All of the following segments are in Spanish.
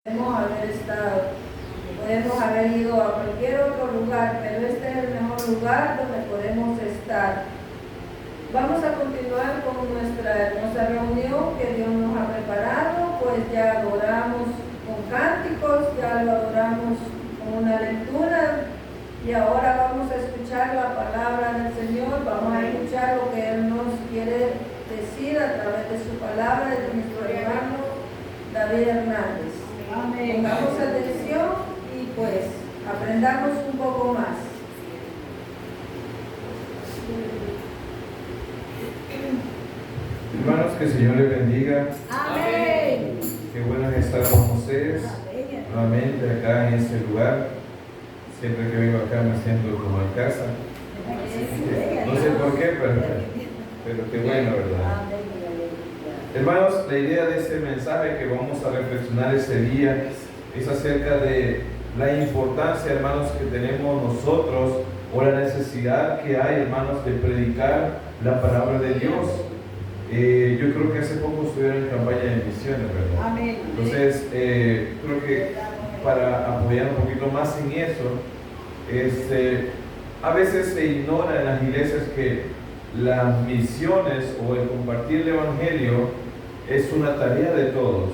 Podemos haber estado, podemos haber ido a cualquier otro lugar, pero este es el mejor lugar donde podemos estar. Vamos a continuar con nuestra hermosa reunión que Dios nos ha preparado, pues ya adoramos con cánticos, ya lo adoramos con una lectura y ahora vamos a escuchar la palabra del Señor, vamos a escuchar lo que Él nos quiere decir a través de su palabra y de nuestro hermano David Hernández. Amén. Pongamos atención y pues aprendamos un poco más. Hermanos, que el Señor les bendiga. Amén. Qué bueno es estar con ustedes nuevamente acá en este lugar. Siempre que vengo acá me siento como en casa. No sé por qué, pero qué bueno, ¿verdad? Hermanos, la idea de este mensaje que vamos a reflexionar ese día es acerca de la importancia, hermanos, que tenemos nosotros o la necesidad que hay, hermanos, de predicar la palabra de Dios. Yo creo que hace poco estuvieron en campaña de misiones, ¿verdad? Amén. Entonces, creo que para apoyar un poquito más en eso, a veces se ignora en las iglesias que las misiones o el compartir el evangelio es una tarea de todos,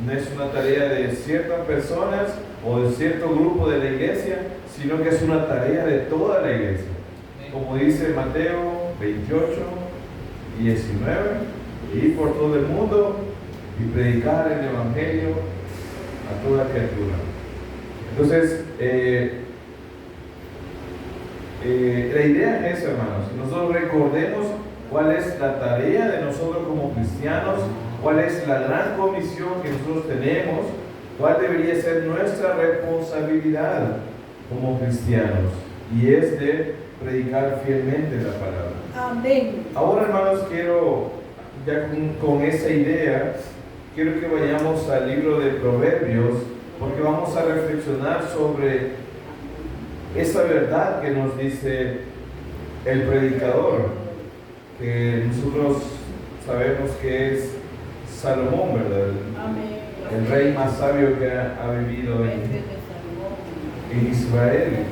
no es una tarea de ciertas personas o de cierto grupo de la iglesia, sino que es una tarea de toda la iglesia. Como dice Mateo 28, 19, ir por todo el mundo y predicar el evangelio a toda criatura. Entonces, la idea es, hermanos, que nosotros recordemos cuál es la tarea de nosotros como cristianos, cuál es la gran comisión que nosotros tenemos, cuál debería ser nuestra responsabilidad como cristianos, y es de predicar fielmente la palabra. Amén. Ahora, hermanos, quiero, ya con esa idea, quiero que vayamos al libro de Proverbios, porque vamos a reflexionar sobre esa verdad que nos dice el predicador, que nosotros sabemos que es Salomón, ¿verdad? El rey más sabio que ha vivido en Israel.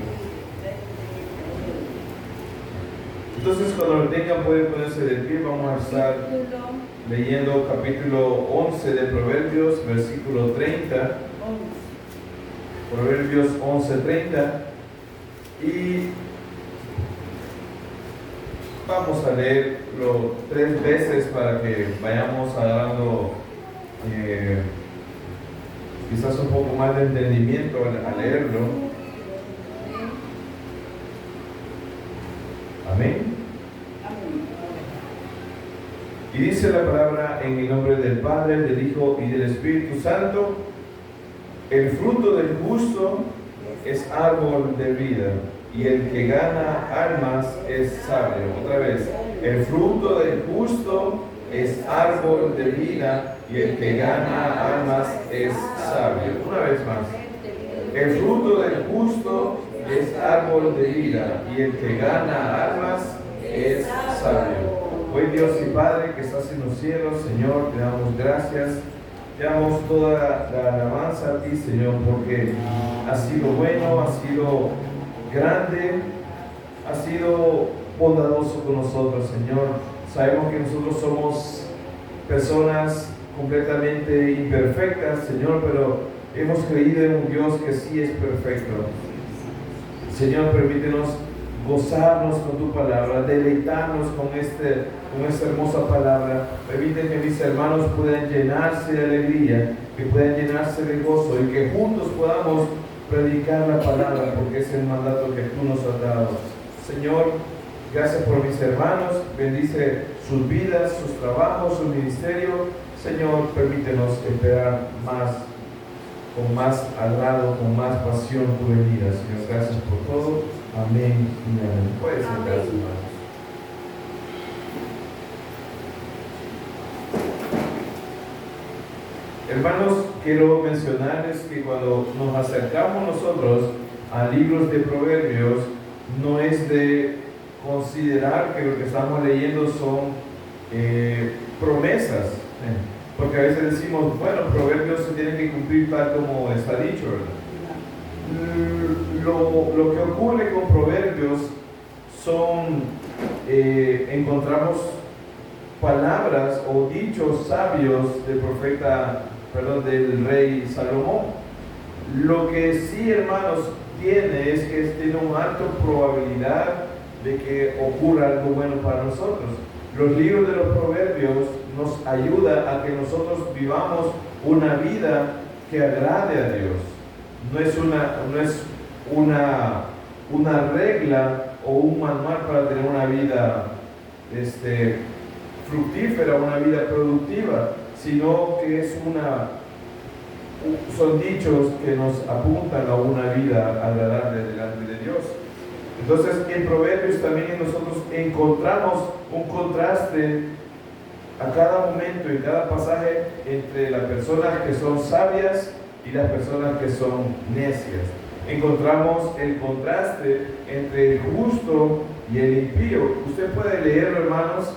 Entonces, cuando lo tengan, pueden ponerse de pie. Vamos a estar leyendo capítulo 11 de Proverbios, versículo 30. Proverbios 11:30. Y vamos a leerlo 3 veces para que vayamos agarrando quizás un poco más de entendimiento al leerlo. Amén. Y dice la palabra en el nombre del Padre, del Hijo y del Espíritu Santo: el fruto del justo es árbol de vida, y el que gana almas es sabio. Otra vez, el fruto del justo es árbol de vida, y el que gana almas es sabio. Una vez más, el fruto del justo es árbol de vida, y el que gana almas es sabio. Hoy, Dios y Padre que estás en los cielos, Señor, te damos gracias. Te damos toda la alabanza a ti, Señor, porque has sido bueno, has sido grande, has sido bondadoso con nosotros, Señor. Sabemos que nosotros somos personas completamente imperfectas, Señor, pero hemos creído en un Dios que sí es perfecto. Señor, permítenos gozarnos con tu palabra, deleitarnos con esta hermosa palabra. Permite que mis hermanos puedan llenarse de alegría, que puedan llenarse de gozo, y que juntos podamos predicar la palabra, porque es el mandato que tú nos has dado. Señor, gracias por mis hermanos, bendice sus vidas, sus trabajos, su ministerio. Señor, permítenos esperar más, con más agrado, con más pasión tu venida. Señor, gracias por todo. Amén y amén. Puede sentarse, hermanos. Hermanos, quiero mencionarles que cuando nos acercamos nosotros a libros de Proverbios, no es de considerar que lo que estamos leyendo son promesas. Porque a veces decimos, bueno, proverbios se tienen que cumplir tal como está dicho, ¿verdad? Lo que ocurre con proverbios son, encontramos palabras o dichos sabios del rey Salomón. Lo que sí, hermanos, tiene es que tiene una alta probabilidad de que ocurra algo bueno para nosotros. Los libros de los proverbios nos ayudan a que nosotros vivamos una vida que agrade a Dios. No es una regla o un manual para tener una vida fructífera, una vida productiva, sino que son dichos que nos apuntan a una vida agradable delante de Dios. Entonces, en Proverbios también nosotros encontramos un contraste a cada momento, en cada pasaje, entre las personas que son sabias y las personas que son necias. Encontramos el contraste entre el justo y el impío. Usted puede leerlo, hermanos,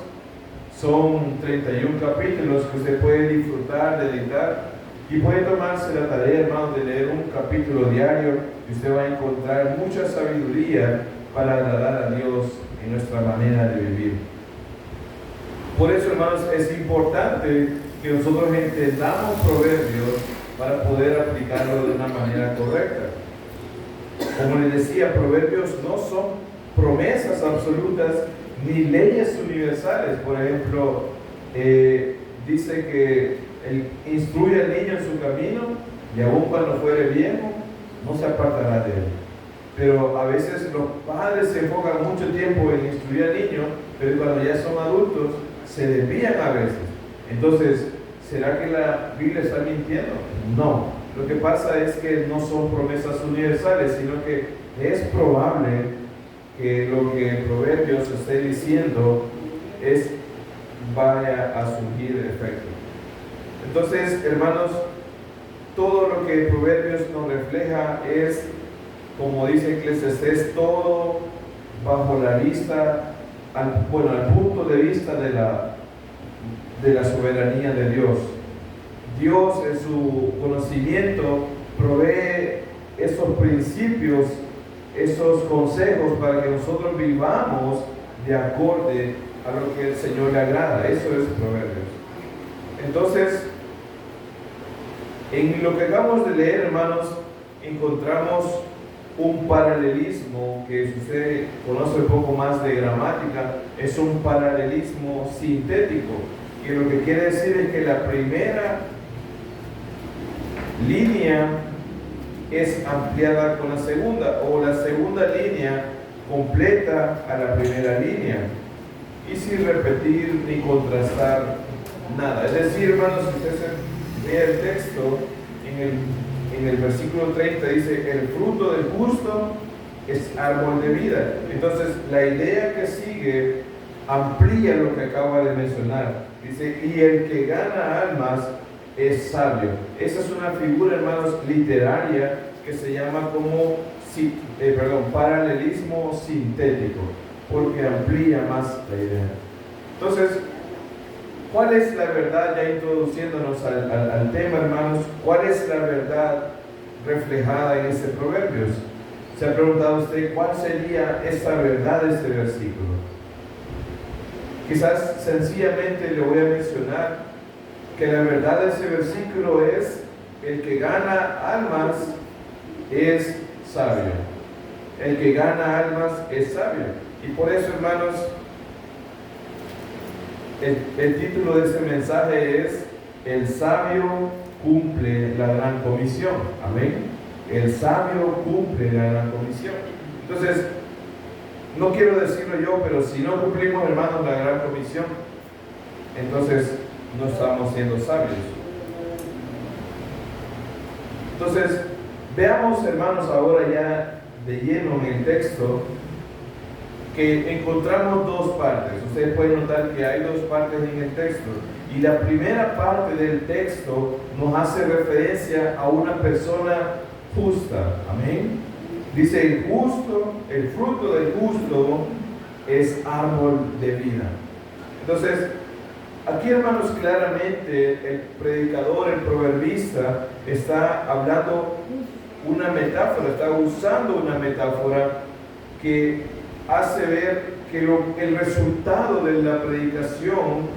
son 31 capítulos que usted puede disfrutar, dedicar, y puede tomarse la tarea, hermanos, de leer un capítulo diario, y usted va a encontrar mucha sabiduría para agradar a Dios en nuestra manera de vivir. Por eso, hermanos, es importante que nosotros entendamos proverbios para poder aplicarlo de una manera correcta. Como les decía, proverbios no son promesas absolutas ni leyes universales. Por ejemplo, dice que instruye al niño en su camino y aun cuando fuere viejo no se apartará de él. Pero a veces los padres se enfocan mucho tiempo en instruir al niño, pero cuando ya son adultos se desvían a veces. Entonces, ¿será que la Biblia está mintiendo? No. Lo que pasa es que no son promesas universales, sino que es probable que lo que Proverbios esté diciendo vaya a surgir efecto. Entonces, hermanos, todo lo que Proverbios nos refleja es, como dice Eclesiastés, todo bajo la vista, al punto de vista de la soberanía de Dios. Dios en su conocimiento provee esos principios, esos consejos para que nosotros vivamos de acorde a lo que el Señor le agrada. Eso es Proverbios. Entonces, en lo que acabamos de leer, hermanos, encontramos un paralelismo que, si usted conoce un poco más de gramática, es un paralelismo sintético, que lo que quiere decir es que la primera línea es ampliada con la segunda, o la segunda línea completa a la primera línea, y sin repetir ni contrastar nada. Es decir, hermanos, si usted lee el texto, en el versículo 30 dice: el fruto del justo es árbol de vida. Entonces, la idea que sigue amplía lo que acaba de mencionar. Dice: y el que gana almas es sabio. Esa es una figura, hermanos, literaria que se llama como paralelismo sintético, porque amplía más la idea. Entonces, ¿cuál es la verdad? Ya introduciéndonos al tema, hermanos, ¿cuál es la verdad reflejada en este Proverbios? ¿Se ha preguntado usted cuál sería esta verdad de este versículo? Quizás sencillamente le voy a mencionar que la verdad de ese versículo es: el que gana almas es sabio. El que gana almas es sabio. Y por eso, hermanos, el título de este mensaje es: el sabio cumple la gran comisión. Amén. El sabio cumple la gran comisión. Entonces, no quiero decirlo yo, pero si no cumplimos, hermanos, la gran comisión, entonces no estamos siendo sabios. Entonces, veamos, hermanos, ahora ya de lleno en el texto, que encontramos dos partes. Ustedes pueden notar que hay dos partes en el texto, y la primera parte del texto nos hace referencia a una persona justa. Amén. Dice: el justo, el fruto del justo es árbol de vida. Entonces, Aquí, hermanos, claramente el predicador, el proverbista, está hablando una metáfora, está usando una metáfora que hace ver que el resultado de la predicación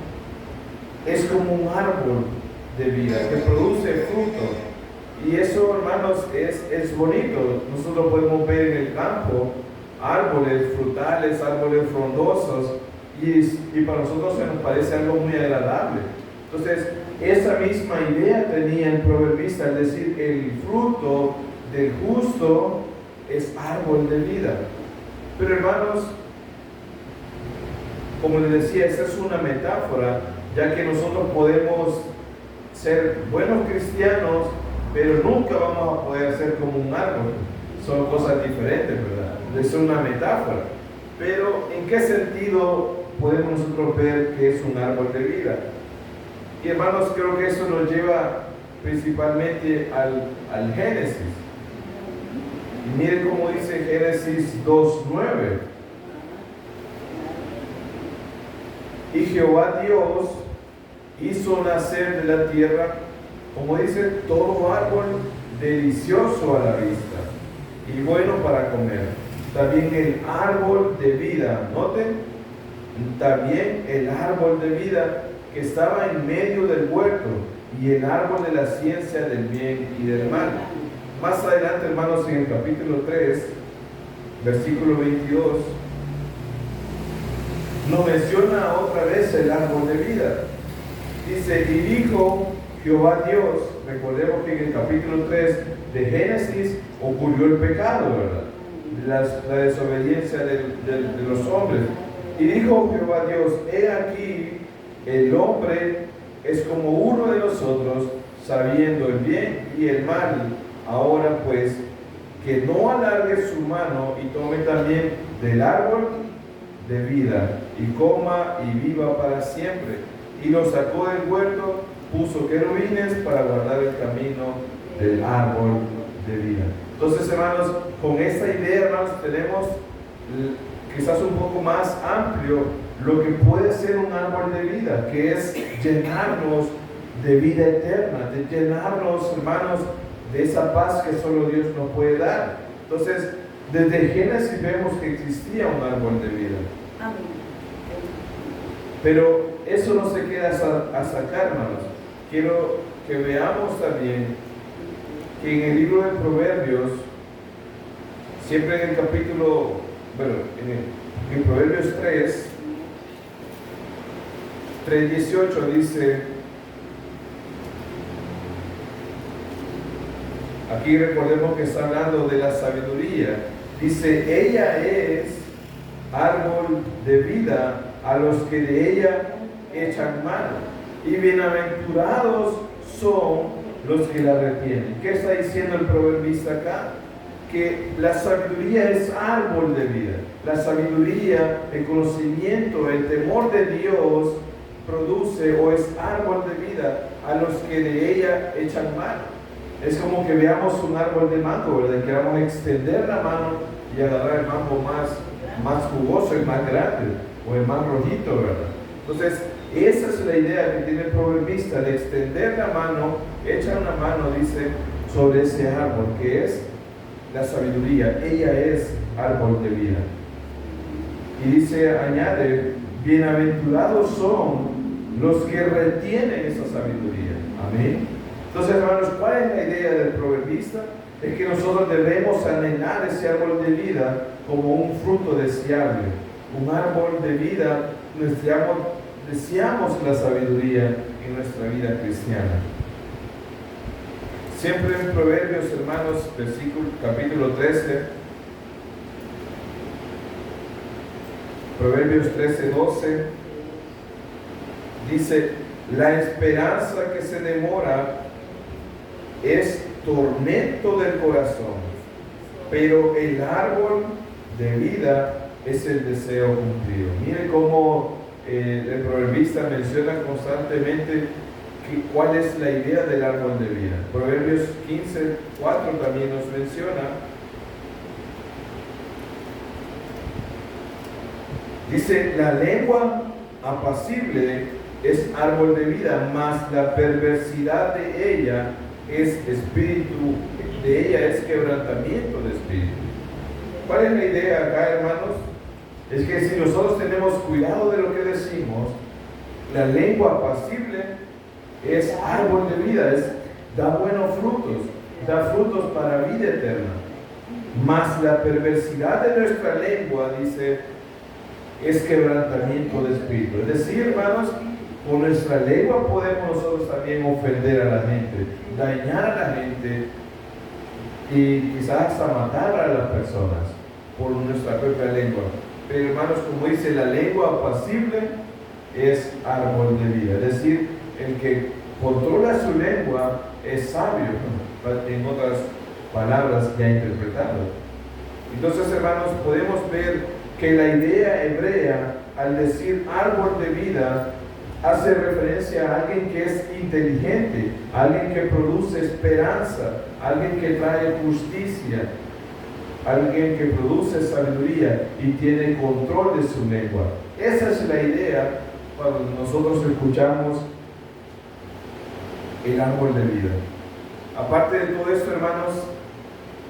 es como un árbol de vida que produce fruto. Y eso, hermanos, es bonito. Nosotros podemos ver en el campo árboles frutales, árboles frondosos, y para nosotros se nos parece algo muy agradable. Entonces, esa misma idea tenía el proverbista, es decir, el fruto del justo es árbol de vida. Pero, hermanos, como les decía, esa es una metáfora, ya que nosotros podemos ser buenos cristianos, pero nunca vamos a poder ser como un árbol. Son cosas diferentes, ¿verdad? Es una metáfora. Pero, ¿en qué sentido podemos nosotros ver que es un árbol de vida? Y, hermanos, creo que eso nos lleva principalmente al Génesis. Y miren cómo dice Génesis 2:9. Y Jehová Dios hizo nacer de la tierra, como dice, todo árbol delicioso a la vista y bueno para comer. También el árbol de vida, noten, también el árbol de vida que estaba en medio del huerto y el árbol de la ciencia del bien y del mal. Más adelante, hermanos, en el capítulo 3, versículo 22, nos menciona otra vez el árbol de vida. Dice, y dijo Jehová Dios, recordemos que en el capítulo 3 de Génesis ocurrió el pecado, ¿verdad? La desobediencia de los hombres. Y dijo Jehová Dios, he aquí, el hombre es como uno de nosotros, sabiendo el bien y el mal. Ahora pues, que no alargue su mano y tome también del árbol de vida, y coma y viva para siempre. Y lo sacó del huerto, puso querubines para guardar el camino del árbol de vida. Entonces, hermanos, con esta idea, hermanos, tenemos quizás un poco más amplio lo que puede ser un árbol de vida, que es llenarnos de vida eterna, de llenarnos, hermanos, de esa paz que solo Dios nos puede dar. Entonces, desde Génesis vemos que existía un árbol de vida. Amén. Pero eso no se queda a sacar, hermanos. Quiero que veamos también que en el libro de Proverbios, siempre en el capítulo, en Proverbios 3:18 dice, aquí recordemos que está hablando de la sabiduría, dice, ella es árbol de vida a los que de ella echan mano, y bienaventurados son los que la retienen. ¿Qué está diciendo el proverbista acá? Que la sabiduría es árbol de vida. La sabiduría, el conocimiento, el temor de Dios produce o es árbol de vida a los que de ella echan mano. Es como que veamos un árbol de mango, ¿verdad? Y queramos extender la mano y agarrar el mango más jugoso, el más grande, o el más rojito, ¿verdad? Entonces, esa es la idea que tiene el proverbista, de extender la mano, echar una mano, dice, sobre ese árbol, que es la sabiduría. Ella es árbol de vida. Y dice, añade, bienaventurados son los que retienen esa sabiduría. Amén. Entonces, hermanos, ¿cuál es la idea del proverbista? Es que nosotros debemos anhelar ese árbol de vida como un fruto deseable. Un árbol de vida, deseamos la sabiduría en nuestra vida cristiana. Siempre en Proverbios, hermanos, capítulo 13, Proverbios 13:12, dice, la esperanza que se demora es tormento del corazón, pero el árbol de vida es el deseo cumplido. Mire cómo el proverbista menciona constantemente cuál es la idea del árbol de vida. Proverbios 15:4 también nos menciona. Dice, la lengua apacible es árbol de vida, mas la perversidad de ella es espíritu, de ella es quebrantamiento de espíritu. ¿Cuál es la idea acá, hermanos? Es que si nosotros tenemos cuidado de lo que decimos, la lengua apacible es árbol de vida, da buenos frutos, da frutos para vida eterna. Mas la perversidad de nuestra lengua, dice, es quebrantamiento de espíritu. Es decir, hermanos, con nuestra lengua podemos nosotros también ofender a la gente, dañar a la gente y quizás hasta matar a las personas por nuestra propia lengua. Pero, hermanos, como dice, la lengua apacible es árbol de vida. Es decir, el que controla su lengua es sabio, en otras palabras ya interpretado. Entonces, hermanos, podemos ver que la idea hebrea, al decir árbol de vida, hace referencia a alguien que es inteligente, alguien que produce esperanza, alguien que trae justicia, alguien que produce sabiduría y tiene control de su lengua. Esa es la idea cuando nosotros escuchamos el árbol de vida. Aparte de todo esto, hermanos,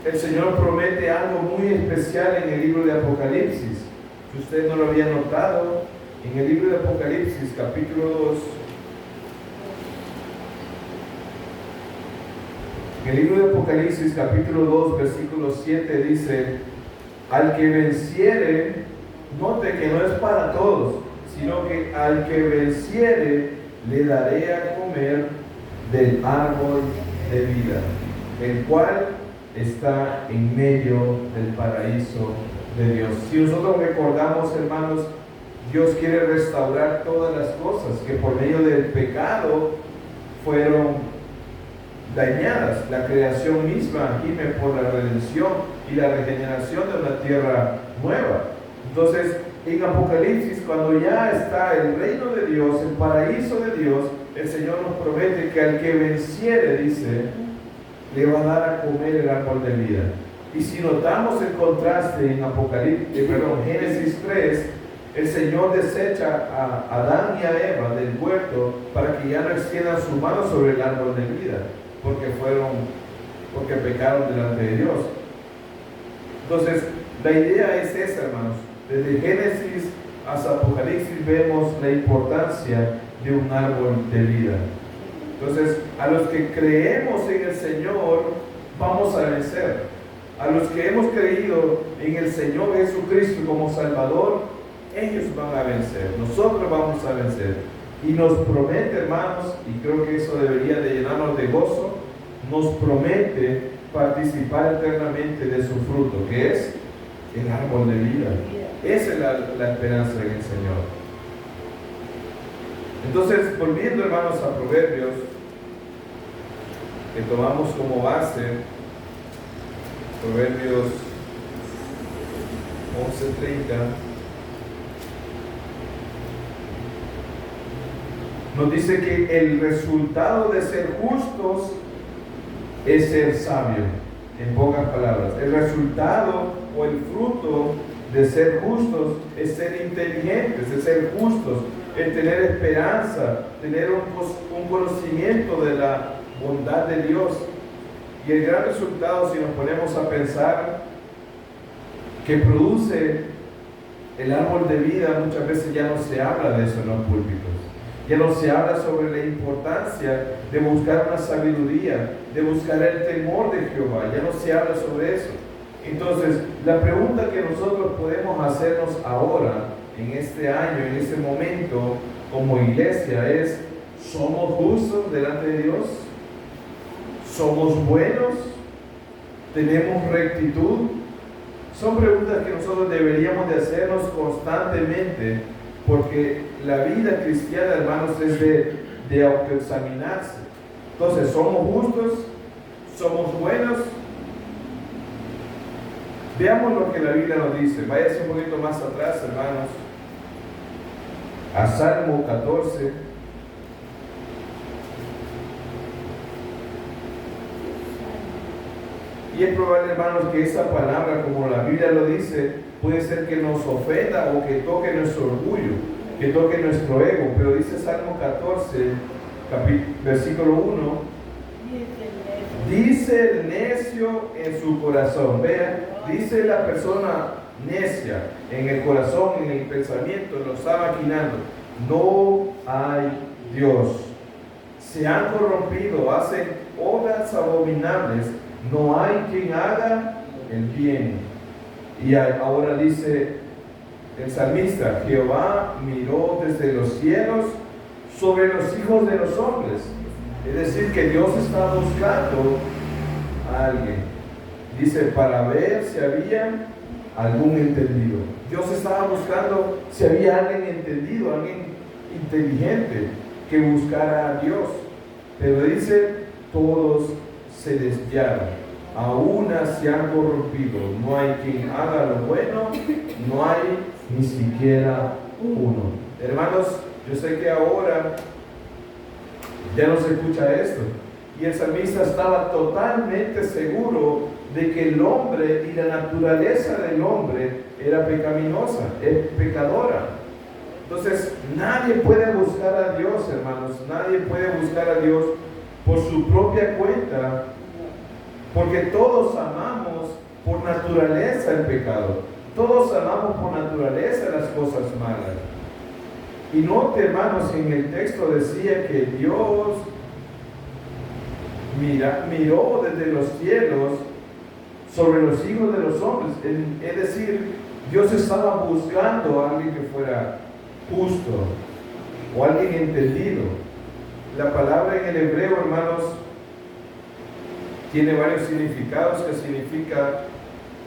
el Señor promete algo muy especial en el libro de Apocalipsis. Si usted no lo había notado, en el libro de Apocalipsis, capítulo 2, en el libro de Apocalipsis, capítulo 2, versículo 7, dice: al que venciere, note que no es para todos, sino que al que venciere, le daré a comer del árbol de vida, el cual está en medio del paraíso de Dios. Si nosotros recordamos, hermanos, Dios quiere restaurar todas las cosas que por medio del pecado fueron dañadas. La creación misma gime por la redención y la regeneración de una tierra nueva. Entonces, en Apocalipsis, cuando ya está el reino de Dios, el paraíso de Dios, el Señor nos promete que al que venciere, dice, le va a dar a comer el árbol de vida. Y si notamos el contraste en Génesis 3, el Señor desecha a Adán y a Eva del huerto para que ya no extiendan su mano sobre el árbol de vida, porque pecaron delante de Dios. Entonces, la idea es esa, hermanos. Desde Génesis hasta Apocalipsis vemos la importancia de un árbol de vida. Entonces, a los que creemos en el Señor, vamos a vencer. A los que hemos creído en el Señor Jesucristo como Salvador, ellos van a vencer. Nosotros vamos a vencer. Y nos promete, hermanos, y creo que eso debería de llenarnos de gozo, nos promete participar eternamente de su fruto, que es el árbol de vida. Esa es la esperanza en el Señor. Entonces, volviendo, hermanos, a Proverbios, que tomamos como base, Proverbios 11:30, nos dice que el resultado de ser justos es ser sabio. En pocas palabras, el resultado o el fruto de ser justos es ser inteligentes, es ser justos, es tener esperanza, tener un conocimiento de la bondad de Dios. Y el gran resultado, si nos ponemos a pensar, que produce el árbol de vida, muchas veces ya no se habla de eso en los púlpitos. Ya no se habla sobre la importancia de buscar una sabiduría, de buscar el temor de Jehová. Ya no se habla sobre eso. Entonces, la pregunta que nosotros podemos hacernos ahora, en este año, en este momento, como iglesia, es: ¿somos justos delante de Dios? ¿Somos buenos? ¿Tenemos rectitud? Son preguntas que nosotros deberíamos de hacernos constantemente, porque la vida cristiana, hermanos, es de autoexaminarse. Entonces, ¿somos justos? ¿Somos buenos? Veamos lo que la Biblia nos dice. Váyase un poquito más atrás, hermanos, a Salmo 14. Y es probable, hermanos, que esa palabra, como la Biblia lo dice, puede ser que nos ofenda o que toque nuestro orgullo, que toque nuestro ego. Pero dice Salmo 14, versículo 1, dice el necio en su corazón. Vean, dice la persona necia en el corazón, en el pensamiento, lo está maquinando: no hay Dios. Se han corrompido, hacen obras abominables, no hay quien haga el bien. Y ahora dice el salmista: Jehová miró desde los cielos sobre los hijos de los hombres. Es decir, que Dios está buscando a alguien. Dice, para ver si había algún entendido. Dios estaba buscando si había alguien entendido, alguien inteligente que buscara a Dios. Pero dice, todos se desviaron, a una se han corrompido, no hay quien haga lo bueno, no hay ni siquiera uno. Hermanos, yo sé que ahora ya no se escucha esto, y el salmista estaba totalmente seguro de que el hombre y la naturaleza del hombre era pecaminosa, es pecadora. Entonces nadie puede buscar a Dios, hermanos, nadie puede buscar a Dios por su propia cuenta, porque todos amamos por naturaleza el pecado, todos amamos por naturaleza las cosas malas. Y note, hermanos, en el texto decía que Dios miró desde los cielos sobre los hijos de los hombres. Es decir, Dios estaba buscando a alguien que fuera justo o alguien entendido. La palabra en el hebreo, hermanos, tiene varios significados, que significa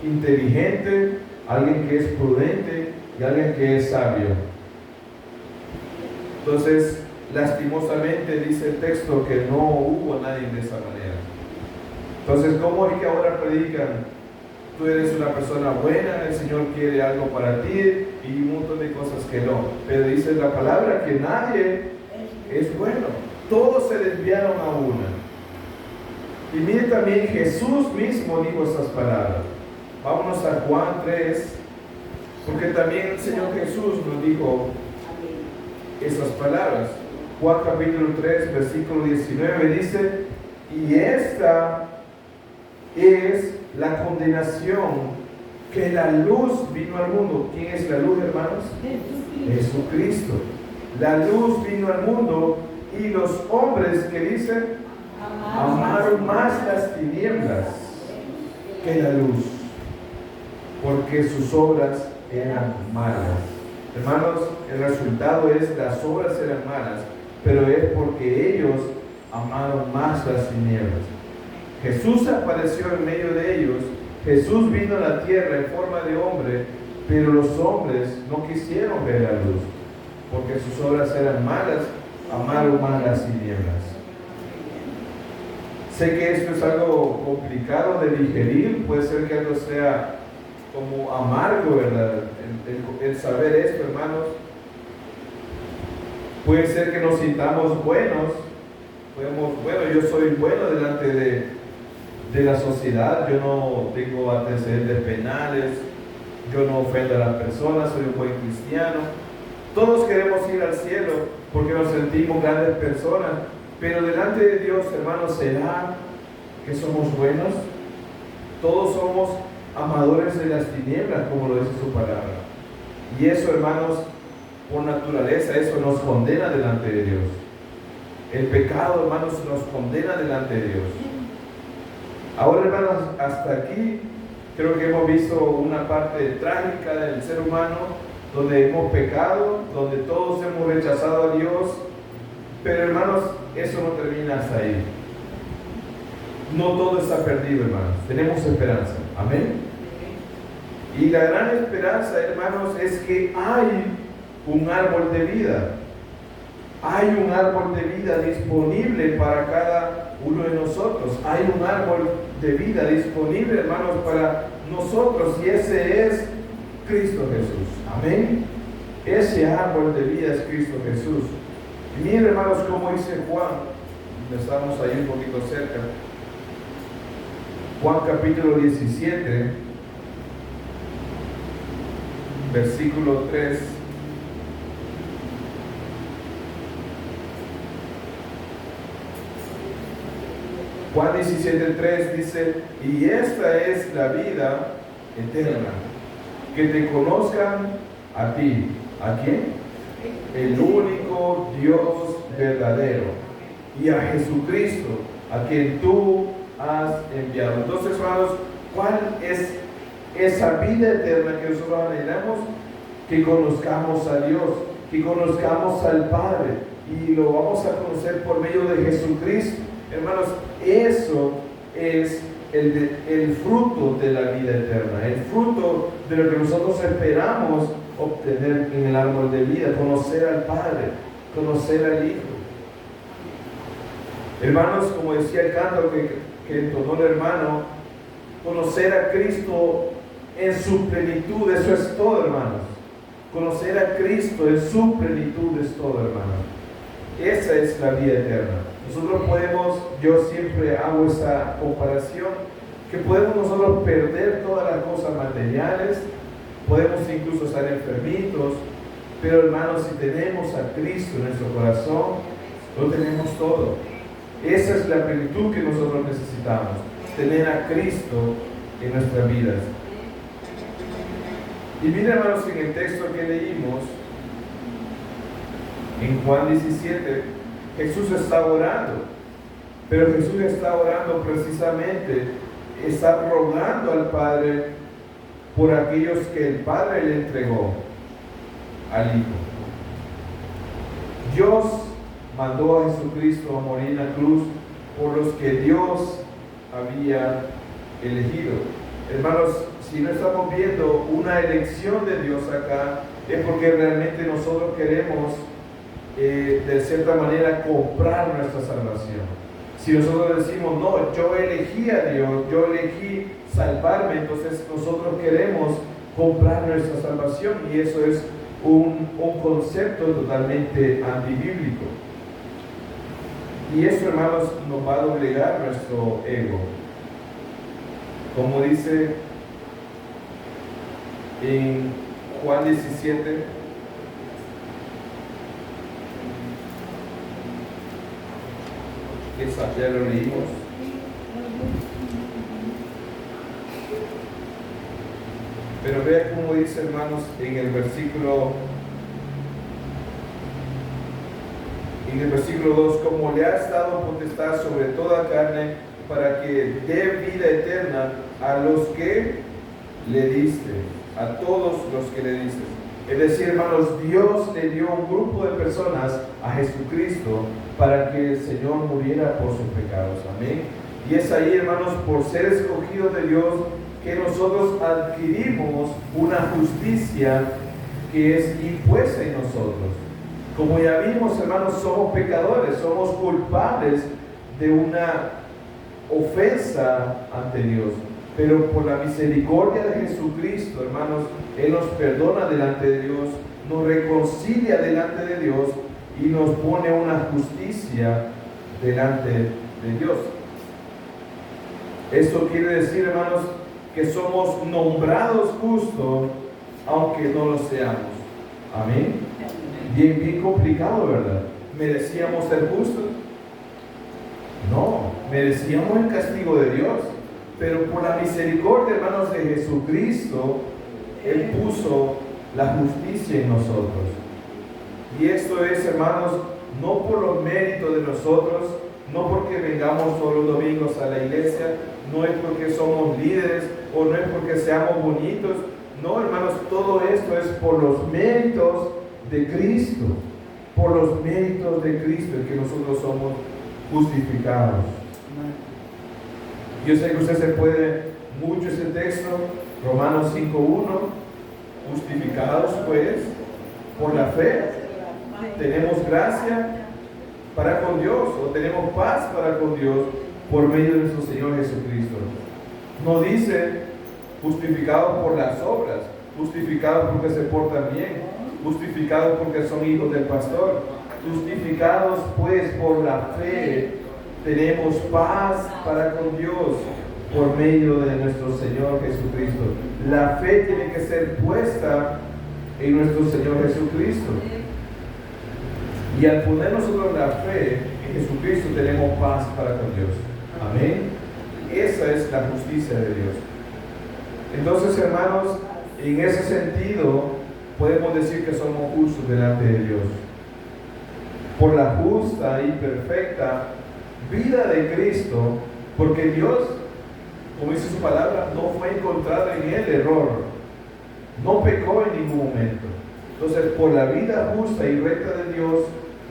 inteligente, alguien que es prudente y alguien que es sabio. Entonces, lastimosamente dice el texto que no hubo nadie de esa manera. Entonces, ¿cómo es que ahora predican? Tú eres una persona buena, el Señor quiere algo para ti y un montón de cosas que no. Pero dice la palabra que nadie es bueno. Todos se desviaron a una. Y mire, también Jesús mismo dijo estas palabras. Vámonos a Juan 3, porque también el Señor Jesús nos dijo esas palabras. Juan capítulo 3, versículo 19 dice: y esta es la condenación, que la luz vino al mundo. ¿Quién es la luz, hermanos? Jesucristo. La luz vino al mundo y los hombres, que dicen, amaron más las tinieblas que la luz, porque sus obras eran malas. Hermanos, el resultado es: las obras eran malas, pero es porque ellos amaron más las tinieblas. Jesús apareció en medio de ellos, Jesús vino a la tierra en forma de hombre, pero los hombres no quisieron ver la luz, porque sus obras eran malas, amaron más las tinieblas. Sé que esto es algo complicado de digerir, puede ser que algo sea como amargo, ¿verdad? El saber esto, hermanos. Puede ser que nos sintamos buenos, bueno, yo soy bueno delante de la sociedad, yo no tengo antecedentes penales, yo no ofendo a las personas, soy un buen cristiano. Todos queremos ir al cielo porque nos sentimos grandes personas, pero delante de Dios, hermanos, ¿será que somos buenos? Todos somos amadores de las tinieblas, como lo dice su palabra. Y eso, hermanos, por naturaleza, eso nos condena delante de Dios. El pecado, hermanos, nos condena delante de Dios. Ahora, hermanos, hasta aquí creo que hemos visto una parte trágica del ser humano, donde hemos pecado, donde todos hemos rechazado a Dios. Pero, hermanos, eso no termina hasta ahí. No todo está perdido, hermanos. Tenemos esperanza. Amén. Y la gran esperanza, hermanos, es que hay un árbol de vida. Hay un árbol de vida disponible para cada uno de nosotros. Hay un árbol de vida disponible, hermanos, para nosotros, y ese es Cristo Jesús. Amén. Ese árbol de vida es Cristo Jesús. Y miren, hermanos, como dice Juan. Estamos ahí un poquito cerca. Juan capítulo 17, versículo 3. Juan 17:3 dice, y esta es la vida eterna, que te conozcan a ti. ¿A quién? El único Dios verdadero, y a Jesucristo, a quien tú has enviado. Entonces, hermanos, ¿cuál es esa vida eterna que nosotros anhelamos? Que conozcamos a Dios, que conozcamos al Padre, y lo vamos a conocer por medio de Jesucristo. Hermanos, eso es el fruto de la vida eterna, el fruto de lo que nosotros esperamos obtener en el árbol de vida, conocer al Padre, conocer al Hijo. Hermanos, como decía el canto que entonó el hermano, conocer a Cristo en su plenitud, eso es todo, hermanos. Conocer a Cristo en su plenitud es todo, hermanos. Esa es la vida eterna. Nosotros podemos, yo siempre hago esa comparación, que podemos nosotros perder todas las cosas materiales, podemos incluso estar enfermitos, pero hermanos, si tenemos a Cristo en nuestro corazón, lo tenemos todo. Esa es la plenitud que nosotros necesitamos, tener a Cristo en nuestras vidas. Y miren, hermanos, en el texto que leímos, en Juan 17, Jesús está orando, pero Jesús está orando precisamente, está rogando al Padre por aquellos que el Padre le entregó al Hijo. Dios mandó a Jesucristo a morir en la cruz por los que Dios había elegido. Hermanos, si no estamos viendo una elección de Dios acá, es porque realmente nosotros queremos de cierta manera comprar nuestra salvación. Si nosotros decimos, no, yo elegí a Dios, yo elegí salvarme, entonces nosotros queremos comprar nuestra salvación, y eso es un concepto totalmente antibíblico. Y eso, hermanos, nos va a doblegar nuestro ego. Como dice en Juan 17, que ya lo leímos. Pero vea cómo dice, hermanos, en el versículo 2, como le has dado potestad sobre toda carne, para que dé vida eterna a los que le diste, a todos los que le diste. Es decir, hermanos, Dios le dio un grupo de personas a Jesucristo para que el Señor muriera por sus pecados. Amén. Y es ahí, hermanos, por ser escogidos de Dios, que nosotros adquirimos una justicia que es impuesta en nosotros. Como ya vimos, hermanos, somos pecadores, somos culpables de una ofensa ante Dios. Pero por la misericordia de Jesucristo, hermanos, Él nos perdona delante de Dios, nos reconcilia delante de Dios y nos pone una justicia delante de Dios. Esto quiere decir, hermanos, que somos nombrados justos, aunque no lo seamos. Amén. Bien complicado, ¿verdad? ¿Merecíamos ser justos? No, merecíamos el castigo de Dios. Pero por la misericordia, hermanos, de Jesucristo, Él puso la justicia en nosotros. Y esto es, hermanos, no por los méritos de nosotros, no porque vengamos todos los domingos a la iglesia, no es porque somos líderes o no es porque seamos bonitos. No, hermanos, todo esto es por los méritos de Cristo. Por los méritos de Cristo es que nosotros somos justificados. Yo sé que usted se puede mucho ese texto, Romanos 5:1, justificados pues por la fe, tenemos gracia para con Dios, o tenemos paz para con Dios por medio de nuestro Señor Jesucristo. No dice justificados por las obras, justificados porque se portan bien, justificados porque son hijos del pastor, justificados pues por la fe. Tenemos paz para con Dios por medio de nuestro Señor Jesucristo. La fe tiene que ser puesta en nuestro Señor Jesucristo. Y al poner nosotros la fe en Jesucristo, tenemos paz para con Dios. Amén. Esa es la justicia de Dios. Entonces, hermanos, en ese sentido, podemos decir que somos justos delante de Dios. Por la justa y perfecta vida de Cristo, porque Dios, como dice su palabra, no fue encontrado en él error, no pecó en ningún momento. Entonces, por la vida justa y recta de Dios,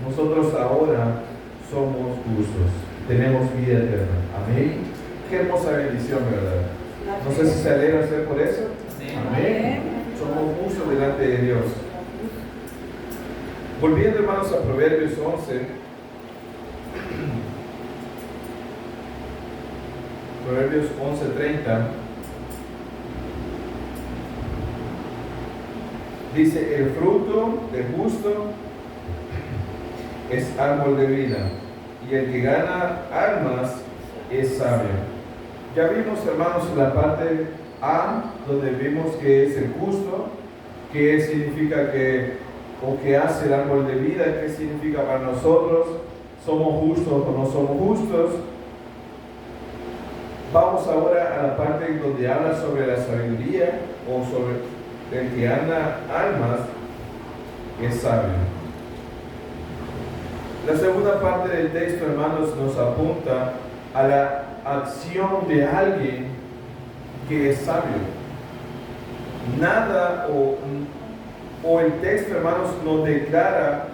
nosotros ahora somos justos, tenemos vida eterna. Amén. Qué hermosa bendición, ¿verdad? No sé si se alegra usted por eso. Amén. Somos justos delante de Dios. Volviendo, hermanos, a Proverbios 11. Proverbios 11:30. Dice: el fruto del justo es árbol de vida, y el que gana almas es sabio. Ya vimos, hermanos, la parte A, donde vimos que es el justo, qué significa o qué hace el árbol de vida, qué significa para nosotros, somos justos o no somos justos. Vamos ahora a la parte donde habla sobre la sabiduría o sobre el que gana almas es sabio. La segunda parte del texto, hermanos, nos apunta a la acción de alguien que es sabio. Nada o el texto, hermanos, nos declara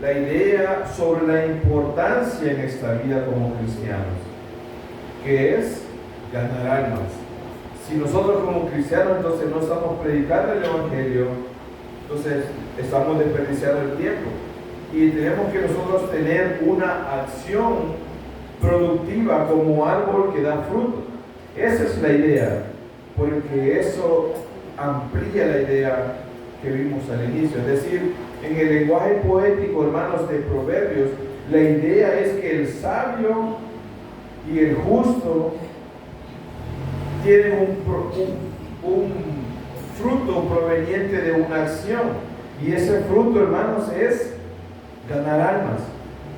la idea sobre la importancia en esta vida como cristianos, que es ganar almas. Si nosotros como cristianos entonces no estamos predicando el Evangelio, entonces estamos desperdiciando el tiempo. Y tenemos que nosotros tener una acción productiva como árbol que da fruto. Esa es la idea, porque eso amplía la idea que vimos al inicio. Es decir, en el lenguaje poético, hermanos, de Proverbios, la idea es que el sabio y el justo tienen un fruto proveniente de una acción. Y ese fruto, hermanos, es ganar almas.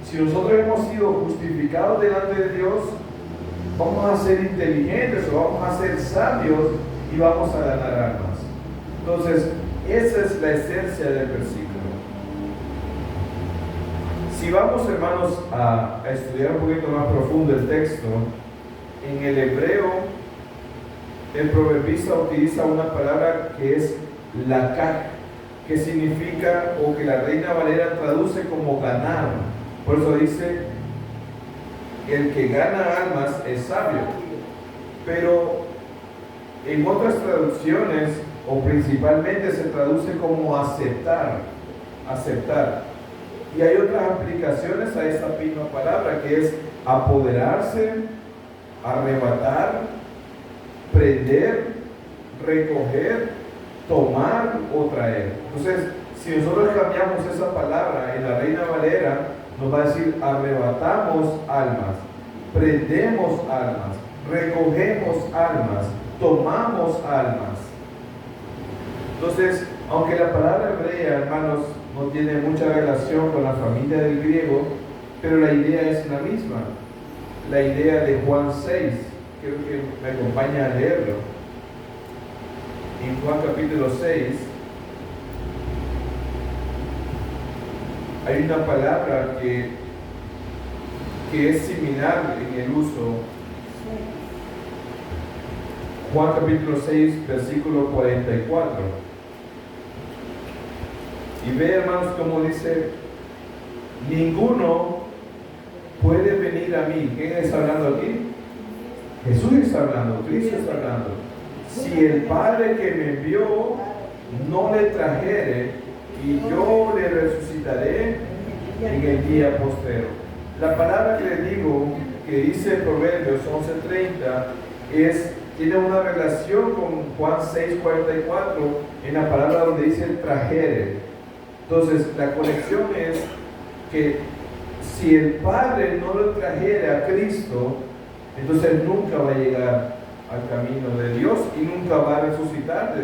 Si nosotros hemos sido justificados delante de Dios, vamos a ser inteligentes o vamos a ser sabios y vamos a ganar almas. Entonces, esa es la esencia del versículo. Si vamos, hermanos, a estudiar un poquito más profundo el texto, en el hebreo, el proverbista utiliza una palabra que es lakak, que significa, o que la Reina Valera traduce como ganar. Por eso dice, el que gana almas es sabio. Pero en otras traducciones, o principalmente se traduce como aceptar. Y hay otras aplicaciones a esta misma palabra, que es apoderarse, arrebatar, prender, recoger, tomar o traer. Entonces, si nosotros cambiamos esa palabra en la Reina Valera, nos va a decir arrebatamos almas, prendemos almas, recogemos almas, tomamos almas. Entonces, aunque la palabra hebrea, hermanos, no tiene mucha relación con la familia del griego, pero la idea es la misma. La idea de Juan 6, creo que me acompaña a leerlo. En Juan capítulo 6, hay una palabra que es similar en el uso. Juan capítulo 6, versículo 44. Y ve, hermanos, como dice, ninguno puede venir a mí. ¿Quién está hablando aquí? Jesús está hablando, Cristo está hablando. Si el Padre que me envió no le trajere, y yo le resucitaré en el día postrero. La palabra que le digo, que dice Proverbios 11:30, tiene una relación con Juan 6:44, en la palabra donde dice trajere. Entonces, la conexión es que si el Padre no lo trajere a Cristo, entonces nunca va a llegar al camino de Dios y nunca va a resucitar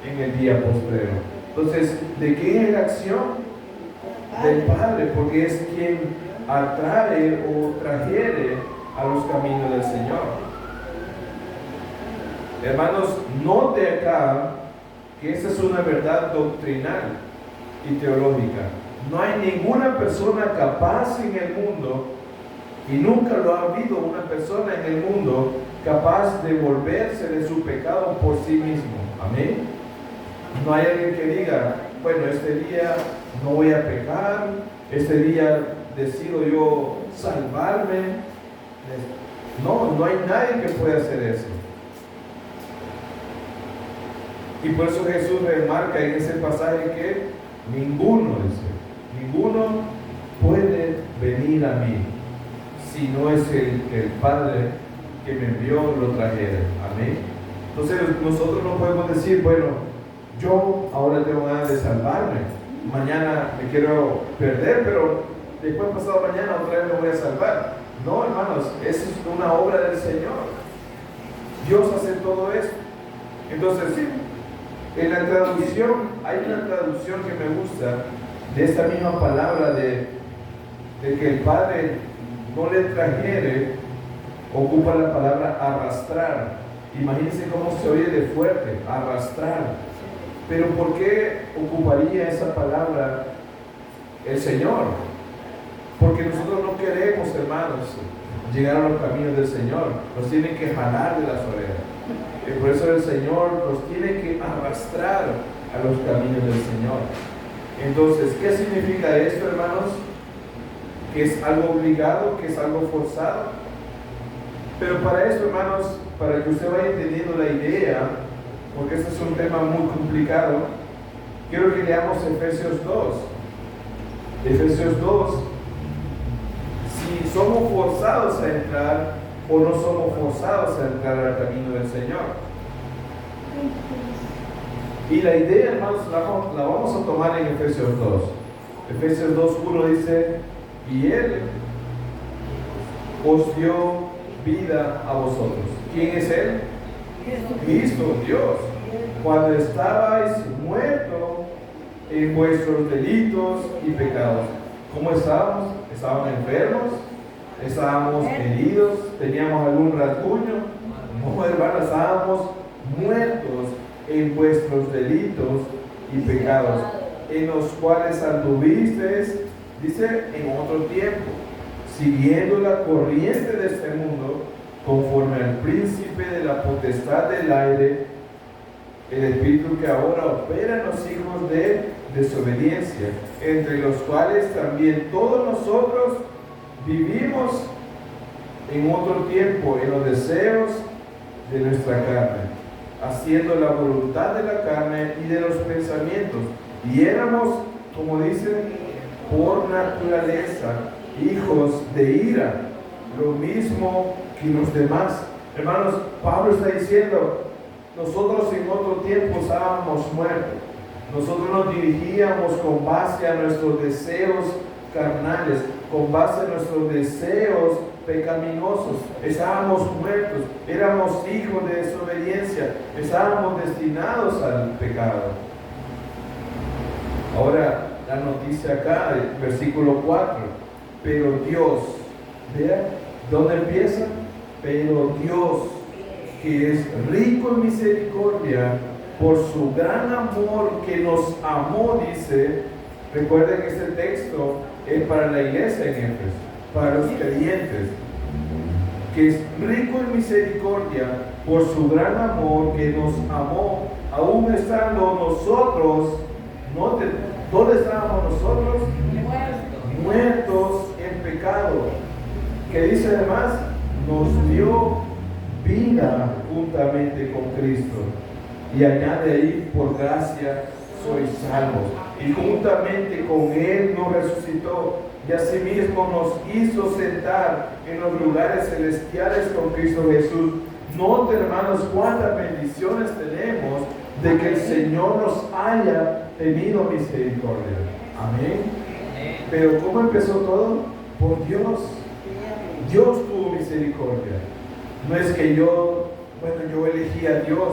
en el día postrero. Entonces, ¿de qué es la acción? Del Padre, porque es quien atrae o trajere a los caminos del Señor. Hermanos, note acá que esa es una verdad doctrinal y teológica. No hay ninguna persona capaz en el mundo, y nunca lo ha habido una persona en el mundo capaz de volverse de su pecado por sí mismo. Amén. No hay alguien que diga, bueno, este día no voy a pecar, este día decido yo salvarme. No hay nadie que pueda hacer eso. Y por eso Jesús remarca en ese pasaje que ninguno puede venir a mí si no es el Padre que me envió lo trajera. Amén. Entonces nosotros no podemos decir, bueno, yo ahora tengo ganas de salvarme, mañana me quiero perder, pero después pasado mañana otra vez me voy a salvar. No, hermanos, eso es una obra del Señor. Dios hace todo esto. Entonces, en la traducción, hay una traducción que me gusta de esta misma palabra de que el Padre no le trajere, ocupa la palabra arrastrar. Imagínense cómo se oye de fuerte, arrastrar. Pero ¿por qué ocuparía esa palabra el Señor? Porque nosotros no queremos, hermanos, llegar a los caminos del Señor. Nos tienen que jalar de las orejas. Y por eso el Señor nos tiene que arrastrar a los caminos del Señor. Entonces, ¿qué significa esto, hermanos? Que es algo obligado, que es algo forzado. Pero para esto, hermanos, para que usted vaya entendiendo la idea, porque este es un tema muy complicado, quiero que leamos Efesios 2. Efesios 2, si somos forzados a entrar o no somos forzados a entrar al camino del Señor. Y la idea, hermanos, la vamos a tomar en Efesios 2. Efesios 2:1 dice, y Él os dio vida a vosotros. ¿Quién es Él? Cristo, Dios. Cuando estabais muertos en vuestros delitos y pecados. ¿Cómo estábamos? ¿Estábamos enfermos? ¿Estábamos heridos? ¿Teníamos algún rasguño? No, hermanos, estábamos muertos en vuestros delitos y pecados, en los cuales anduvisteis, dice, en otro tiempo, siguiendo la corriente de este mundo, conforme al príncipe de la potestad del aire, el espíritu que ahora opera en los hijos de desobediencia, entre los cuales también todos nosotros vivimos en otro tiempo en los deseos de nuestra carne, haciendo la voluntad de la carne y de los pensamientos, y éramos, como dicen, por naturaleza hijos de ira, lo mismo que los demás. Hermanos, Pablo está diciendo, nosotros en otro tiempo estábamos muertos, nosotros nos dirigíamos con base a nuestros deseos carnales, con base a nuestros deseos pecaminosos, estábamos muertos, éramos hijos de desobediencia, estábamos destinados al pecado. Ahora, la noticia acá, versículo 4, pero Dios, vea, ¿dónde empieza? Pero Dios, que es rico en misericordia, por su gran amor que nos amó, dice, recuerden que este texto es para la iglesia en Éfeso, para los creyentes, que es rico en misericordia, por su gran amor que nos amó, aún estando nosotros, ¿dónde estábamos nosotros? Muertos en pecado. Que dice además, nos dio vida juntamente con Cristo. Y añade ahí, por gracia sois salvos. Y juntamente con Él nos resucitó. Y asimismo nos hizo sentar en los lugares celestiales con Cristo Jesús. Noten, hermanos, cuántas bendiciones tenemos de que el Señor nos haya tenido misericordia. Amén. Pero ¿cómo empezó todo? Por Dios. Dios tuvo misericordia. No es que yo elegí a Dios,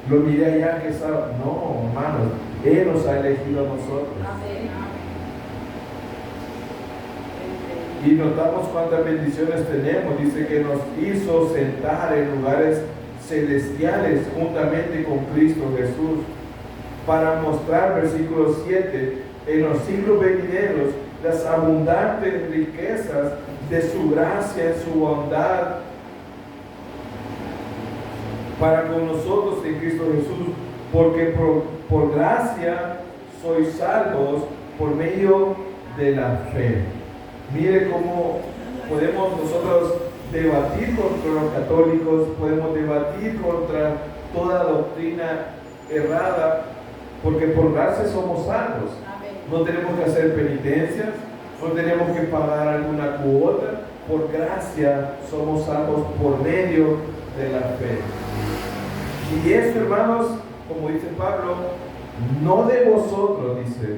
lo miré allá que estaba. No, hermanos, Él nos ha elegido a nosotros. Y notamos cuántas bendiciones tenemos. Dice que nos hizo sentar en lugares celestiales juntamente con Cristo Jesús, para mostrar, versículo 7, en los siglos venideros las abundantes riquezas de su gracia, en su bondad para con nosotros en Cristo Jesús, porque por gracia sois salvos por medio de la fe. Mire cómo podemos nosotros debatir contra los católicos, podemos debatir contra toda doctrina errada, porque por gracia somos salvos. No tenemos que hacer penitencias, no tenemos que pagar alguna cuota. Por gracia somos salvos por medio de la fe. Y esto, hermanos, como dice Pablo, no de vosotros, dice.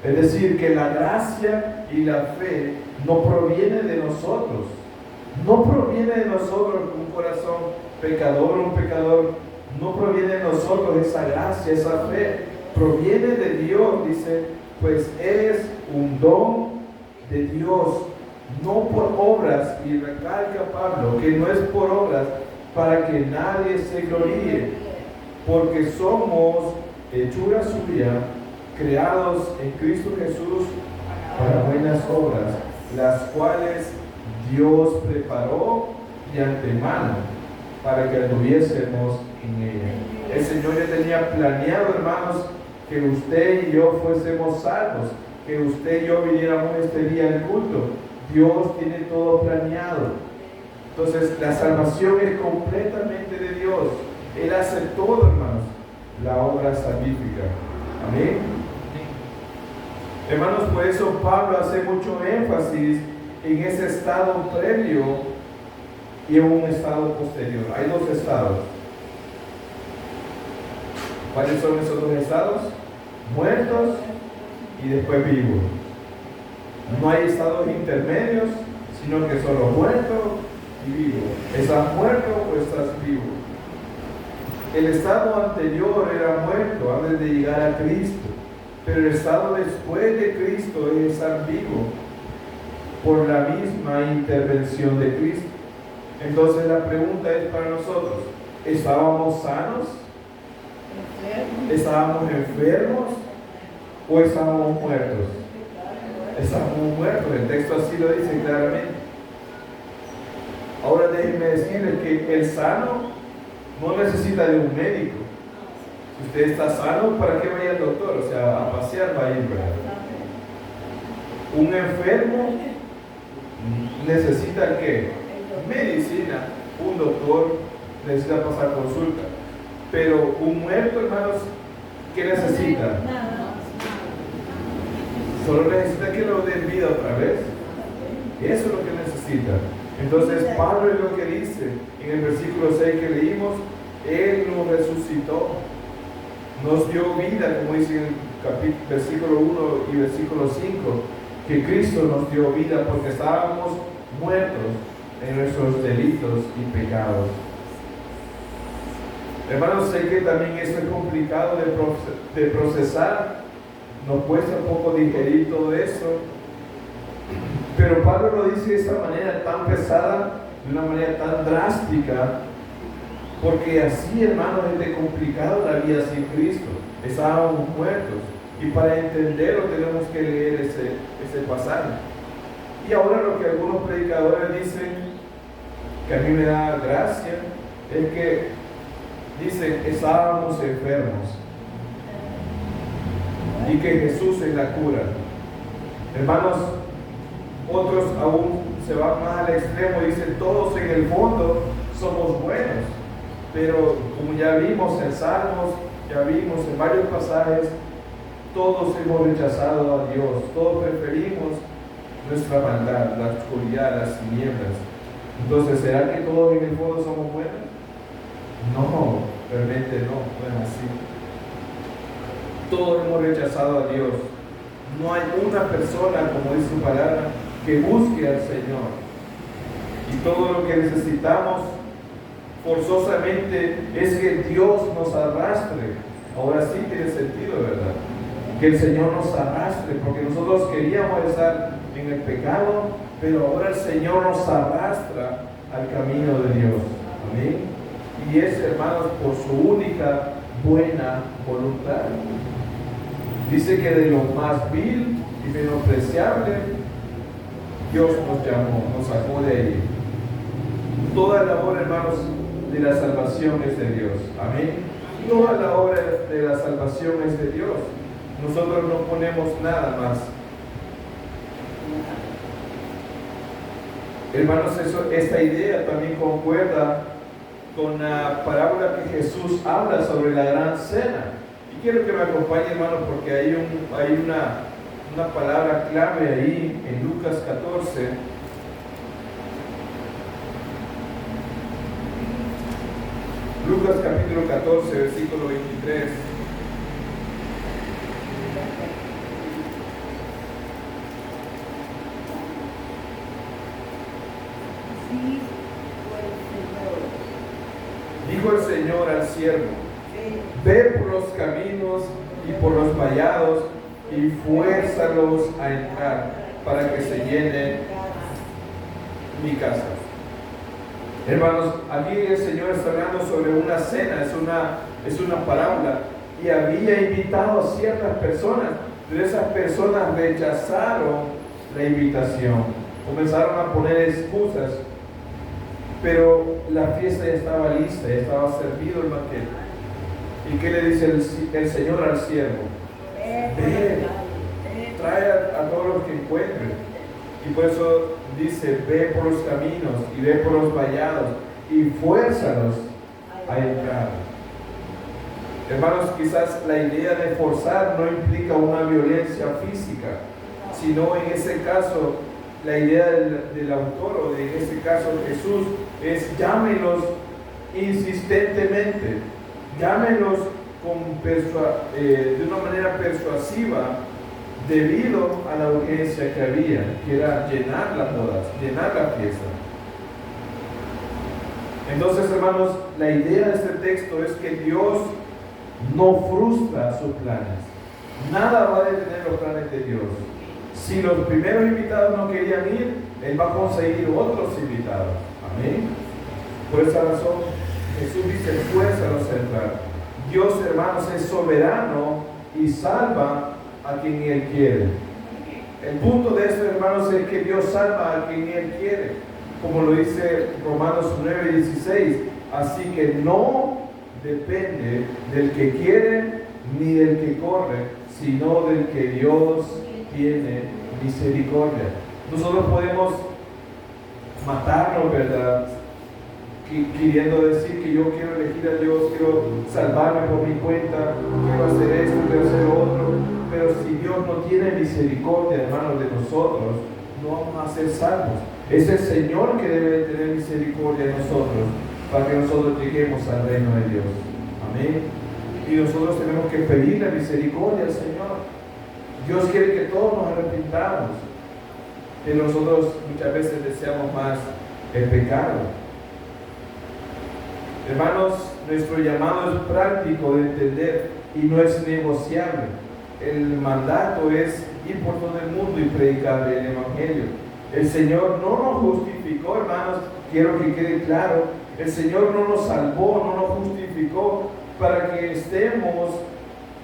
Es decir, que la gracia y la fe no proviene de nosotros. No proviene de nosotros un corazón pecador, un pecador. No proviene de nosotros esa gracia, esa fe. Proviene de Dios, dice, pues es un don de Dios, no por obras. Y recalca Pablo que no es por obras para que nadie se gloríe, porque somos hechura suya, creados en Cristo Jesús para buenas obras, las cuales Dios preparó de antemano para que anduviésemos en ella. El Señor ya tenía planeado, hermanos, que usted y yo fuésemos salvos, que usted y yo viniéramos este día al culto. Dios tiene todo planeado. Entonces la salvación es completamente de Dios. Él hace todo, hermanos, la obra salvífica. Amén. Hermanos, por eso Pablo hace mucho énfasis en ese estado previo y en un estado posterior. Hay dos estados. ¿Cuáles son esos dos estados? Muertos y después vivos. No hay estados intermedios, sino que solo muerto y vivo. ¿Estás muerto o estás vivo? El estado anterior era muerto antes de llegar a Cristo, pero el estado después de Cristo es estar vivo por la misma intervención de Cristo. Entonces la pregunta es para nosotros: ¿estábamos sanos? ¿Estábamos enfermos o estábamos muertos? Estábamos muertos, el texto así lo dice claramente. Ahora déjenme decirles que el sano no necesita de un médico. Si usted está sano, ¿para qué vaya al doctor? O sea, a pasear va a ir, ¿verdad? Un enfermo necesita ¿qué? Medicina. Un doctor necesita pasar consulta. Pero un muerto, hermanos, ¿qué necesita? Solo necesita que lo den vida otra vez. Eso es lo que necesita. Entonces Pablo es lo que dice en el versículo 6 que leímos: Él nos resucitó, nos dio vida, como dice en el versículo 1 y versículo 5, que Cristo nos dio vida porque estábamos muertos en nuestros delitos y pecados. Hermanos, sé que también esto es complicado de procesar, nos cuesta un poco digerir todo eso, pero Pablo lo dice de esta manera tan pesada, de una manera tan drástica, porque así, hermanos, es de complicado la vida sin Cristo. Estábamos muertos, y para entenderlo tenemos que leer ese pasaje. Y ahora lo que algunos predicadores dicen, que a mí me da gracia, es que dicen: estábamos enfermos y que Jesús es la cura. Hermanos, otros aún se van más al extremo y dicen: todos en el fondo somos buenos, pero como ya vimos en Salmos, ya vimos en varios pasajes, todos hemos rechazado a Dios, todos preferimos nuestra maldad, la oscuridad, las tinieblas. Entonces, ¿será que todos en el fondo somos buenos? No, realmente no es así. Todos hemos rechazado a Dios. No hay una persona, como dice su palabra, que busque al Señor. Y todo lo que necesitamos forzosamente es que Dios nos arrastre. Ahora sí tiene sentido, ¿verdad? Que el Señor nos arrastre, porque nosotros queríamos estar en el pecado, pero ahora el Señor nos arrastra al camino de Dios. Amén. Y es, hermanos, por su única buena voluntad. Dice que de lo más vil y menospreciable, Dios nos llamó, nos sacó de ahí. Toda la obra, hermanos, de la salvación es de Dios. Amén. Toda la obra de la salvación es de Dios. Nosotros no ponemos nada más. Hermanos, esta idea también concuerda con la parábola que Jesús habla sobre la gran cena. Y quiero que me acompañe, hermanos, porque hay una palabra clave ahí en Lucas 14. Lucas capítulo 14, versículo 23. Dijo el Señor al siervo: ve por los caminos y por los vallados y fuérzalos a entrar para que se llene mi casa. Hermanos, aquí el Señor está hablando sobre una cena, es una parábola, y había invitado a ciertas personas, pero esas personas rechazaron la invitación, comenzaron a poner excusas, pero la fiesta ya estaba lista, ya estaba servido el banquete. ¿Y qué le dice el Señor al siervo? Ve, trae a todos los que encuentren. Y por eso dice: ve por los caminos y ve por los vallados y fuérzalos a entrar. Hermanos, quizás la idea de forzar no implica una violencia física, sino en ese caso la idea del autor, o en este caso Jesús, es llámenos insistentemente, llámenos de una manera persuasiva, debido a la urgencia que había, que era llenar las bodas, llenar la fiesta. Entonces, hermanos, la idea de este texto es que Dios no frustra sus planes. Nada va a detener los planes de Dios. Si los primeros invitados no querían ir, Él va a conseguir otros invitados. Amén. Por esa razón, Jesús dice: fuérzalos a entrar. Dios, hermanos, es soberano y salva a quien Él quiere. El punto de esto, hermanos, es que Dios salva a quien Él quiere, como lo dice Romanos 9:16. Así que no depende del que quiere ni del que corre, sino del que Dios tiene misericordia. Nosotros podemos matarnos, ¿verdad?, queriendo decir que yo quiero elegir a Dios, quiero salvarme por mi cuenta, quiero hacer esto, quiero hacer otro. Pero si Dios no tiene misericordia, hermanos, de nosotros, no vamos a ser salvos. Es el Señor que debe de tener misericordia de nosotros, para que nosotros lleguemos al reino de Dios. Amén. Y nosotros tenemos que pedir la misericordia al Señor. Dios quiere que todos nos arrepintamos, pero nosotros muchas veces deseamos más el pecado. Hermanos, nuestro llamado es práctico de entender y no es negociable. El mandato es ir por todo el mundo y predicar el Evangelio. El Señor no nos justificó, hermanos, quiero que quede claro. El Señor no nos salvó, no nos justificó para que estemos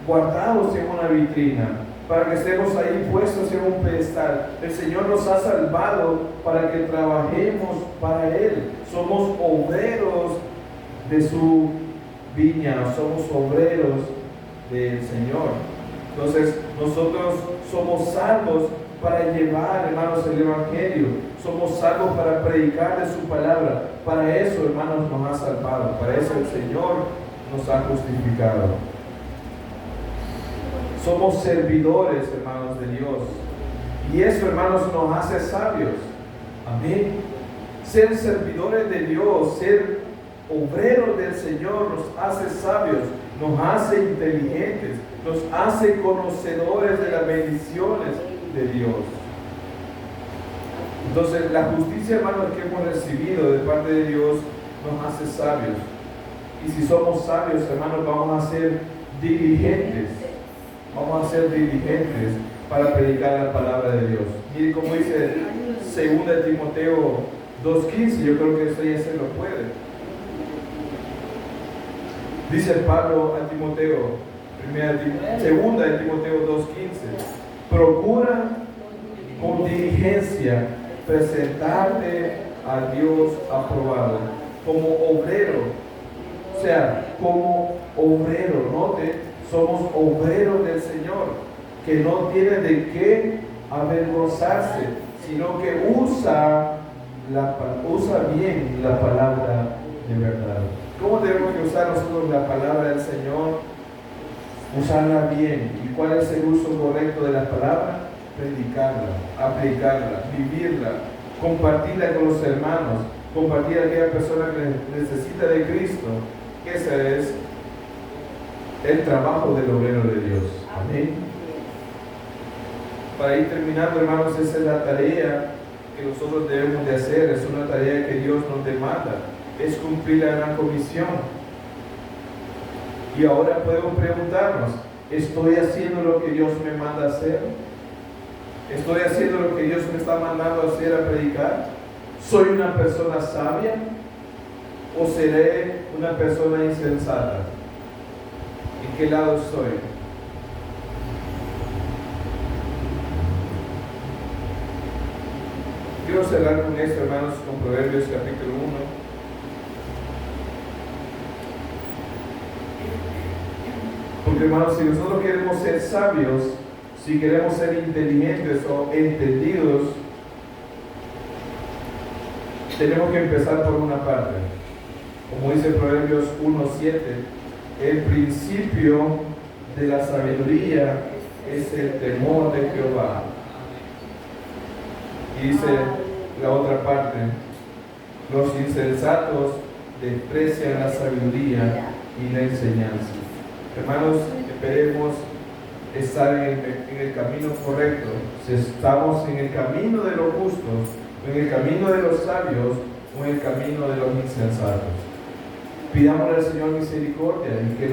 guardados en una vitrina, para que estemos ahí puestos en un pedestal. El Señor nos ha salvado para que trabajemos para Él. Somos obreros de su viña, somos obreros del Señor. Entonces, nosotros somos salvos para llevar, hermanos, el Evangelio. Somos salvos para predicar de su palabra. Para eso, hermanos, nos ha salvado. Para eso el Señor nos ha justificado. Somos servidores, hermanos, de Dios. Y eso, hermanos, nos hace sabios. Amén. Ser servidores de Dios, ser obreros del Señor, nos hace sabios, nos hace inteligentes, nos hace conocedores de las bendiciones de Dios. Entonces, la justicia, hermanos, que hemos recibido de parte de Dios nos hace sabios. Y si somos sabios, hermanos, vamos a ser diligentes. Vamos a ser diligentes para predicar la palabra de Dios. Mire cómo dice Segunda de Timoteo 2:15, yo creo que esto ya se lo puede. Dice Pablo a Timoteo, segunda de Timoteo 2:15, procura con diligencia presentarte a Dios aprobado, como obrero, o sea, como obrero, note, somos obreros del Señor, que no tiene de qué avergonzarse, sino que usa bien la palabra de verdad. ¿Cómo debemos que usar nosotros la palabra del Señor? Usarla bien. ¿Y cuál es el uso correcto de la palabra? Predicarla, aplicarla, vivirla, compartirla con los hermanos, compartir a aquella persona que necesita de Cristo. Ese es el trabajo del obrero de Dios. Amén. Para ir terminando, hermanos, esa es la tarea que nosotros debemos de hacer. Es una tarea que Dios nos demanda. Es cumplir la gran comisión. Y ahora podemos preguntarnos, ¿estoy haciendo lo que Dios me manda a hacer? ¿Estoy haciendo lo que Dios me está mandando a hacer, a predicar? ¿Soy una persona sabia? ¿O seré una persona insensata? ¿En qué lado estoy? Quiero cerrar con esto, hermanos, con Proverbios capítulo 1. Porque, hermanos, si nosotros queremos ser sabios, si queremos ser inteligentes o entendidos, tenemos que empezar por una parte. Como dice Proverbios 1:7, el principio de la sabiduría es el temor de Jehová. Y dice la otra parte, los insensatos desprecian la sabiduría y la enseñanza. Hermanos, esperemos estar en el camino correcto. Si estamos en el camino de los justos, en el camino de los sabios o en el camino de los insensatos. Pidámosle al Señor misericordia y que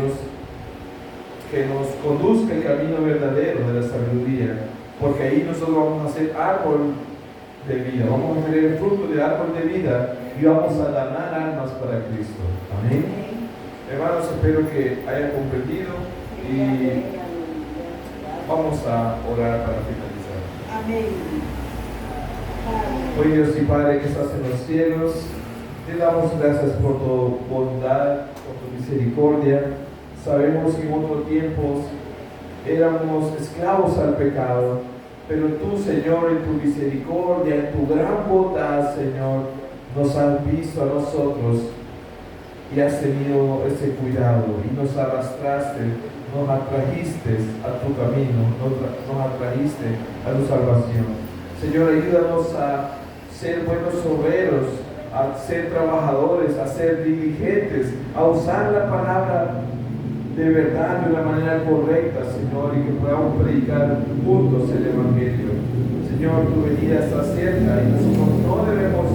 nos conduzca el camino verdadero de la sabiduría, porque ahí nosotros vamos a ser árbol de vida, vamos a tener el fruto de árbol de vida y vamos a ganar almas para Cristo. Amén. Hermanos, espero que hayan comprendido y vamos a orar para finalizar. Amén. Hoy Dios y Padre que estás en los cielos, te damos gracias por tu bondad, por tu misericordia. Sabemos que en otros tiempos éramos esclavos al pecado, pero tú, Señor, en tu misericordia, en tu gran bondad, Señor, nos has visto a nosotros y has tenido ese cuidado y nos arrastraste, nos atrajiste a tu camino, nos atrajiste a tu salvación. Señor, ayúdanos a ser buenos obreros, a ser trabajadores, a ser diligentes, a usar la palabra de verdad de una manera correcta, Señor, y que podamos predicar juntos el Evangelio. Señor, tu venida está cerca y nosotros no debemos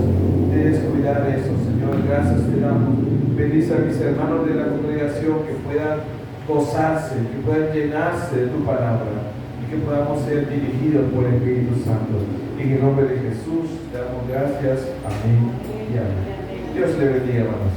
de descuidar eso. Señor, gracias te damos. Bendice a mis hermanos de la congregación que puedan gozarse, que puedan llenarse de tu palabra y que podamos ser dirigidos por el Espíritu Santo. En el nombre de Jesús, te damos gracias. Amén y amén. Dios le bendiga, hermanos.